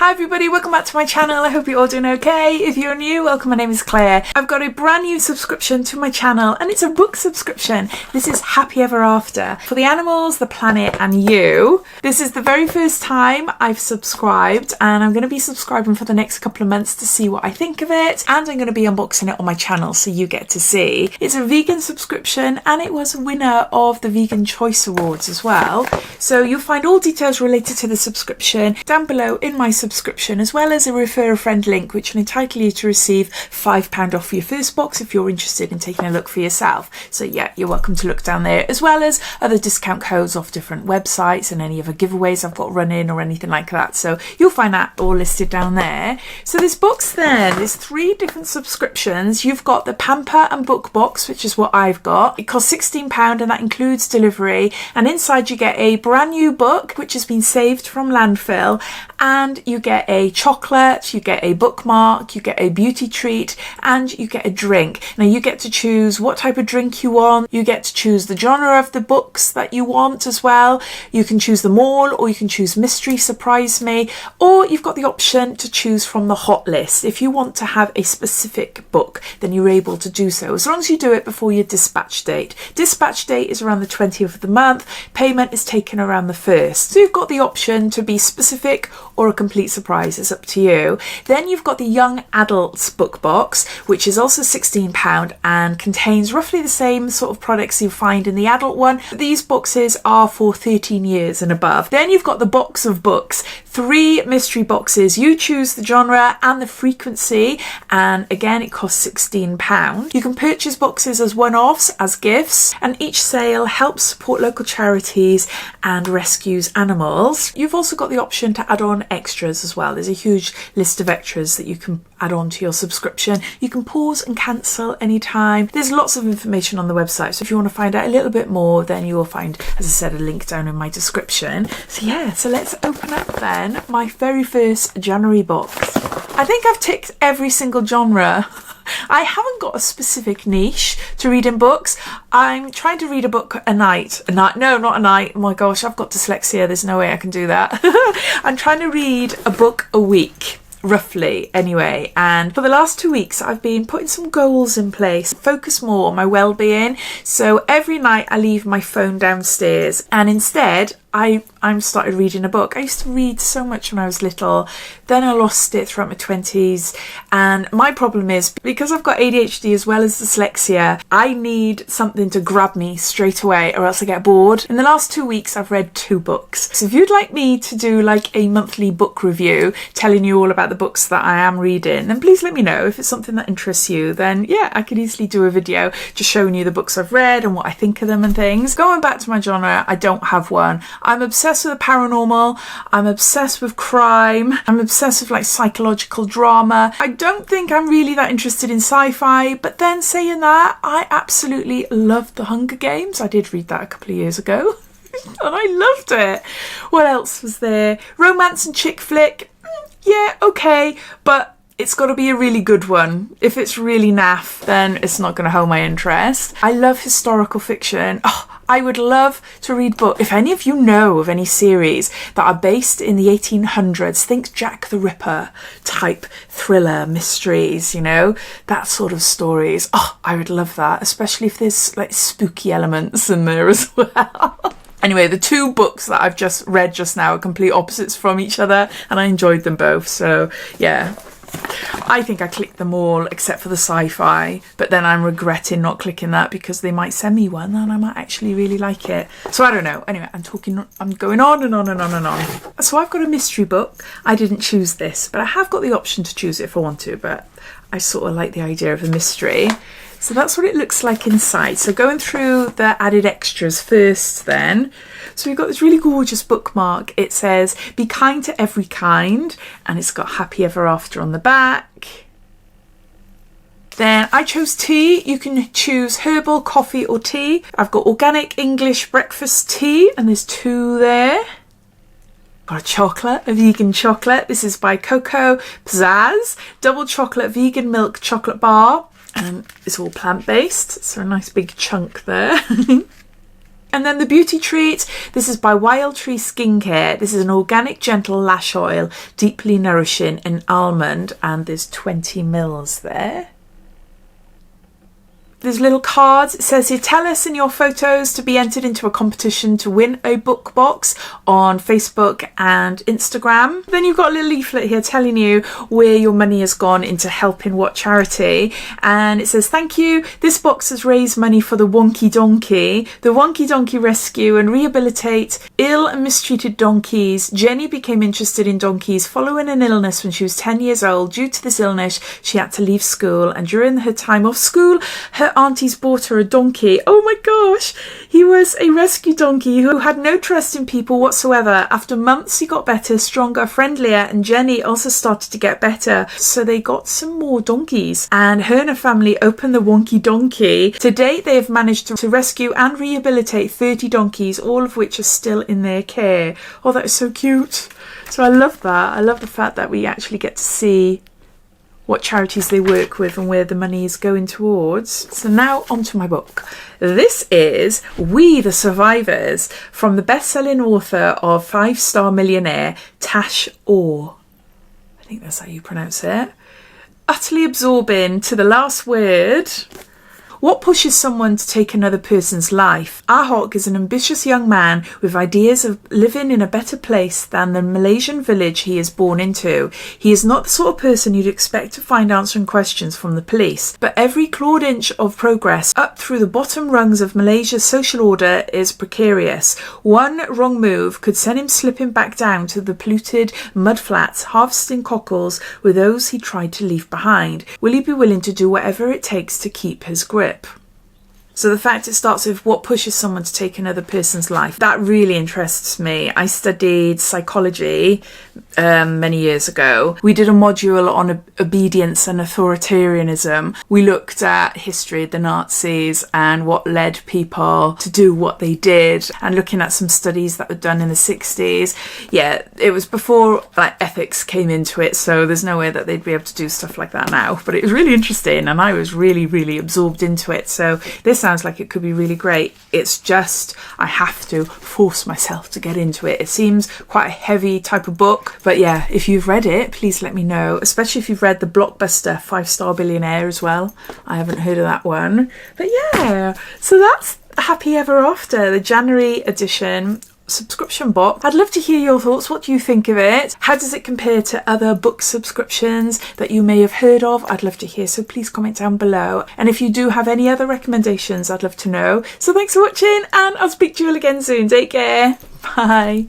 Hi everybody, welcome back to my channel. I hope you're all doing okay. If you're new, welcome. My name is Claire. I've got a brand new subscription to my channel and it's a book subscription. This is Happy Ever After for the animals, the planet and you. This is the very first time I've subscribed and I'm going to be subscribing for the next couple of months to see what I think of it, and I'm going to be unboxing it on my channel so you get to see. It's a vegan subscription and it was a winner of the Vegan Choice Awards as well. So you'll find all details related to the subscription down below in my subscription, as well as a refer a friend link which will entitle you to receive £5 off your first box if you're interested in taking a look for yourself. So yeah, you're welcome to look down there, as well as other discount codes off different websites and any other giveaways I've got running or anything like that. So you'll find that all listed down there. So this box then, there's 3 different subscriptions. You've got the Pamper and Book box, which is what I've got. It costs £16 and that includes delivery, and inside you get a brand new book which has been saved from landfill, and you get a chocolate, you get a bookmark, you get a beauty treat, and you get a drink. Now you get to choose what type of drink you want, you get to choose the genre of the books that you want as well. You can choose them all, or you can choose mystery, surprise me, or you've got the option to choose from the hot list. If you want to have a specific book, then you're able to do so, as long as you do it before your dispatch date. Dispatch date is around the 20th of the month, payment is taken around the 1st. So you've got the option to be specific or a complete surprise, it's up to you. Then you've got the Young Adults book box, which is also £16 and contains roughly the same sort of products you find in the adult one. These boxes are for 13 years and above. Then you've got the box of books, 3 mystery boxes. You choose the genre and the frequency, and again it costs £16. You can purchase boxes as one-offs, as gifts, and each sale helps support local charities and rescues animals. You've also got the option to add on extras as well. There's a huge list of extras that you can add on to your subscription. You can pause and cancel anytime. There's lots of information on the website, so if you want to find out a little bit more, then you will find, as I said, a link down in my description. So yeah, so let's open up then my very first January box. I think I've ticked every single genre. I haven't got a specific niche to read in books. I'm trying to read a book a night. No, not a night. Oh my gosh, I've got dyslexia. There's no way I can do that. I'm trying to read a book a week, roughly anyway, and for the last 2 weeks I've been putting some goals in place, focus more on my well-being. So every night I leave my phone downstairs and instead I'm started reading a book. I used to read so much when I was little, then I lost it throughout my 20s, and my problem is, because I've got ADHD as well as dyslexia, I need something to grab me straight away or else I get bored. In the last 2 weeks I've read 2 books. So if you'd like me to do like a monthly book review telling you all about the books that I am reading, then please let me know. If it's something that interests you, then yeah, I could easily do a video just showing you the books I've read and what I think of them and things. Going back to my genre, I don't have one. I'm obsessed with the paranormal, I'm obsessed with crime, I'm obsessed with like psychological drama. I don't think I'm really that interested in sci-fi, but then saying that, I absolutely loved The Hunger Games. I did read that a couple of years ago and I loved it. What else was there? Romance and chick flick, yeah, okay, but it's got to be a really good one. If it's really naff, then it's not going to hold my interest. I love historical fiction. Oh, I would love to read books. If any of you know of any series that are based in the 1800s, think Jack the Ripper type thriller mysteries, you know, that sort of stories. Oh, I would love that, especially if there's like spooky elements in there as well. Anyway, the 2 books that I've just read just now are complete opposites from each other, and I enjoyed them both. So yeah, I think I clicked them all except for the sci-fi, but then I'm regretting not clicking that because they might send me one and I might actually really like it. So I don't know. Anyway, I'm going on and on and on and on. So I've got a mystery book. I didn't choose this, but I have got the option to choose it if I want to, but I sort of like the idea of a mystery. So that's what it looks like inside. So going through the added extras first then. So we've got this really gorgeous bookmark. It says, "Be kind to every kind," and it's got Happy Ever After on the back. Then I chose tea. You can choose herbal, coffee or tea. I've got organic English breakfast tea, and there's 2 there. Got a chocolate, a vegan chocolate. This is by Cocoa Pizzazz. Double chocolate vegan milk chocolate bar. And it's all plant-based, so a nice big chunk there. And then the beauty treat, this is by Wild Tree Skincare. This is an organic gentle lash oil, deeply nourishing in almond, and there's 20 mils there. There's little cards. It says here, tell us in your photos to be entered into a competition to win a book box on Facebook and Instagram. Then you've got a little leaflet here telling you where your money has gone into helping what charity. And it says, thank you. This box has raised money for the Wonky Donkey. The Wonky Donkey rescue and rehabilitate ill and mistreated donkeys. Jenny became interested in donkeys following an illness when she was 10 years old. Due to this illness, she had to leave school. And during her time off school, her aunties bought her a donkey. Oh my gosh, he was a rescue donkey who had no trust in people whatsoever. After months he got better, stronger, friendlier, and Jenny also started to get better, so they got some more donkeys and her and her family opened the Wonky Donkey. To date they have managed to rescue and rehabilitate 30 donkeys, all of which are still in their care. Oh, that is so cute. So I love that. I love the fact that we actually get to see what charities they work with and where the money is going towards. So now onto my book. This is We the Survivors from the best-selling author of 5-star millionaire Tash Orr. I think that's how you pronounce it. Utterly absorbing to the last word. What pushes someone to take another person's life? Ahok is an ambitious young man with ideas of living in a better place than the Malaysian village he is born into. He is not the sort of person you'd expect to find answering questions from the police, but every clawed inch of progress up through the bottom rungs of Malaysia's social order is precarious. One wrong move could send him slipping back down to the polluted mudflats, harvesting cockles with those he tried to leave behind. Will he be willing to do whatever it takes to keep his grip? So the fact it starts with what pushes someone to take another person's life, that really interests me. I studied psychology many years ago. We did a module on obedience and authoritarianism. We looked at history, the Nazis, and what led people to do what they did, and looking at some studies that were done in the 60s. Yeah, it was before ethics came into it, so there's no way that they'd be able to do stuff like that now. But it was really interesting and I was really, really absorbed into it. So this sounds like it could be really great. It's just I have to force myself to get into it. It seems quite a heavy type of book, but yeah, if you've read it, please let me know, especially if you've read the blockbuster 5-Star Billionaire as well. I haven't heard of that one, but yeah, so that's Happy Ever After, the January edition subscription box. I'd love to hear your thoughts. What do you think of it? How does it compare to other book subscriptions that you may have heard of? I'd love to hear, so please comment down below. And if you do have any other recommendations, I'd love to know. So thanks for watching and I'll speak to you all again soon. Take care. Bye.